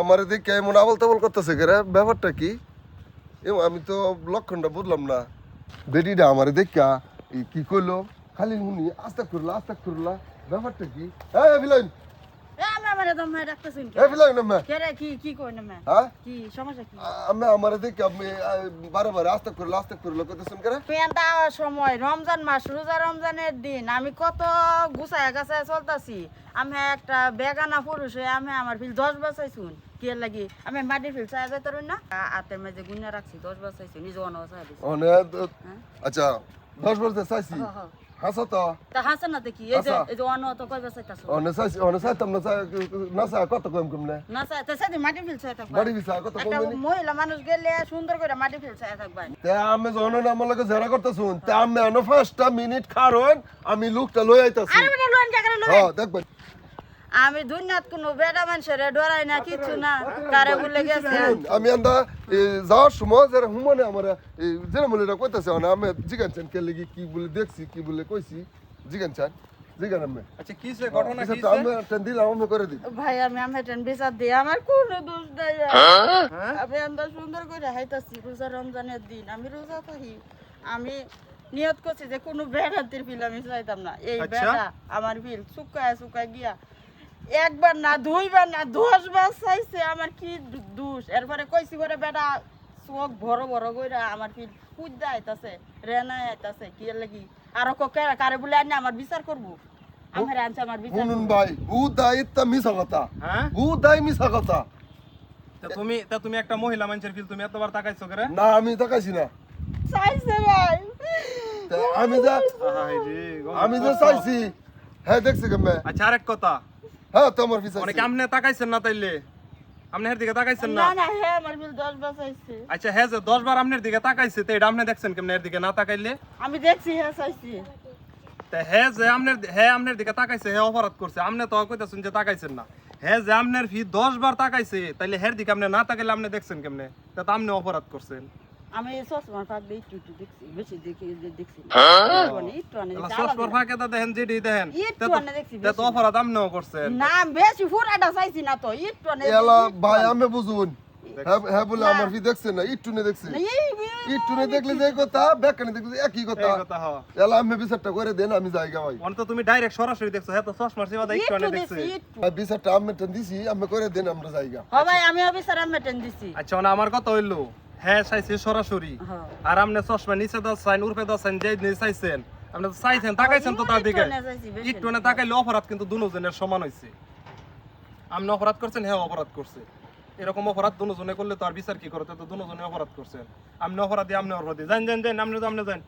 আমার এদিকে এমন আবল তাবল করতেছে রে, ব্যাপারটা কি? আমি তো লক্ষণটা বুঝলাম না। বেডিটা আমার দেখা কি করলো, খালি হুনি আস্তাগফিরুল্লাহ, ব্যাপারটা কি? এই বিলাইন, এই বিলাইন না হ্যাঁ কি সমস্যা কি? আমি আমার দেখি আপনি বারে আস্তাগফিরুল্লাহ করতেছেন কেন? পেন্টা সময় রমজান মাস, রোজা রমজানের দিন আমি কত গুছায় গাছায় চলতাছি। আমি একটা বেগানা পুরুষ হয়ে আমি আমার ফিল 10 বাঁচাইছুন কি লাগি আমি মাটির ফিল চাই যাইতে না হাতের মাঝে গুণা রাখছি 10 বাঁচাইছি নিজে অনবসাই দিছি। আচ্ছা 10 বছর চাইছি হাসা তো তা হাসা না দেখি এই যে অন তো কই বাঁচাইতাছো চাইতাম না চাই কত কম কম না না চাই তা সাথে মাটির ফিল চাই থাকবা বাড়ি বিছা কত কম একটা নেই মহিলা মানুষ গেলে সুন্দর করে মাটির ফিল চাই থাকবা। তে আমি যখন আমার লগে ঝগড়া করতেছুন তে আমি এনো 5টা মিনিট খারন আমি লোকটা লই আইতাছি। আরে বেটা লোন জায়গা লোন হ্যাঁ দেখবেন আমি দুনিয়াত কোনো বেটা মানুষের ডরাই না কিছু না কারে বলে গেছে আমি আন্দা যাওয়ার সময় যারা হুমানে আমার যেন মনে কইতাছে আমি জিগানছেন কে লাগি কি বলে দেখছি কি বলে কইছি জিগানছেন জিগান আমি আচ্ছা কিসে ঘটনা কিসে আমি টেন দিলাম আমি করে দিই ভাই আমি টেন বিচার দিই আমার কোনো দোষ নাই। আমি আমরা সুন্দর করে হাইতাছি রোজা রমজানের দিন আমি রোজা থাকি আমি নিয়ত করছি যে কোনো বেড়াতির বিল আমি চাইতাম না। এই বেড়া আমার বিল শুকায় গিয়া একবার না দুইবার না 10 বার চাইছে আমার কি দোষ। এরপরে কইছি করে বেটা চোখ বড় কইরা আমার বিল কুদ্দা আইতাছে রেনা আইতাছে কি লাগি আর কারে বলে আনি আমার বিচার করব আমার আনছে আমার বিচার শুনুন ভাই দায়িত্ব মিছা কথা হ্যাঁ দায় মিছা কথা তা তুমি একটা মহিলা মানুষের ফিল তুমি এতবার তাকাইছো করে না আমি তাকাইছি না চাইছে ভাই তা আমি যে চাইছি হ্যাঁ দেখছি কেমনে আচ্ছা আরেক কথা হ্যাঁ তোমার পিছনে অনেকে আপনি তাকাইছেন না তাইলে আপনি এর দিকে তাকাইছেন না না না হ্যাঁ আমার বিল 10 বার চাইছে। আচ্ছা হ্যাঁ যে 10 বার আপনার দিকে তাকাইছে তো এটা আপনি দেখছেন কেমনে এর দিকে না তাকাইলে আমি দেখছি হ্যাঁ চাইছি তা আপনার দিকে তাকাইছে হ্যাঁ অপরাধ করছে আপনি তো কইতাছেন যে তাকাইছেন না হ্যাঁ যে আপনার ফি 10 বার তাকাইছে তাইলে হের দিকে আপনি না তাকাইলে আপনি দেখছেন কেমনে তা তো আপনি অপরাধ করছেন। আমি সসমার ফাঁক দিয়ে একটু দেখছি বেশি দেখছি সসমার ফাঁকে তা দেখেন যেটি দেখেন দেখছি তা তো অপরাধ আপনিও করছেন না বেশি ফুরাটা চাইছি না তো একটু এলা ভাই আমি বুঝুন হ্যাঁ বলে আমার ফি দেখছেন না একটু নে দেখছেন একটু নে দেখলে যে কথা বেকানে দেখলে একই কথা এই কথা হ্যাঁ এলা আমি বিচারটা করে দেন আমি জায়গা ভাই অন তো তুমি ডাইরেক্ট সরাসরি দেখছো হ্যাঁ তো চশমার সেবা দেখছো না দেখছে বিচারটা আমি দিছি আমি করে দেন আমরা জায়গা হ্যাঁ ভাই আমি অফিসার আমি মেটেন দিছি। আচ্ছা না আমার কথা হইলো হ্যাঁ চাইছে সরাসরি আর আপনি চশমা নিচে দাও সাইন উপরে দাও সাইন যেই নিয়ে চাইছেন আপনি তো চাইছেন তাকাইছেন তো তার দিকে একটু না তাকাইলে অপরাধ কিন্তু দুজনের সমান হইছে আপনি অপরাধ করছেন হ্যাঁ অপরাধ করছে এরকম অপরাধ দুজনে করলে তো আর বিচার কি করতে তো দুজনে অপরাধ করছেন আপনি অপরাধী আপনি অপরাধী জান আপনি জান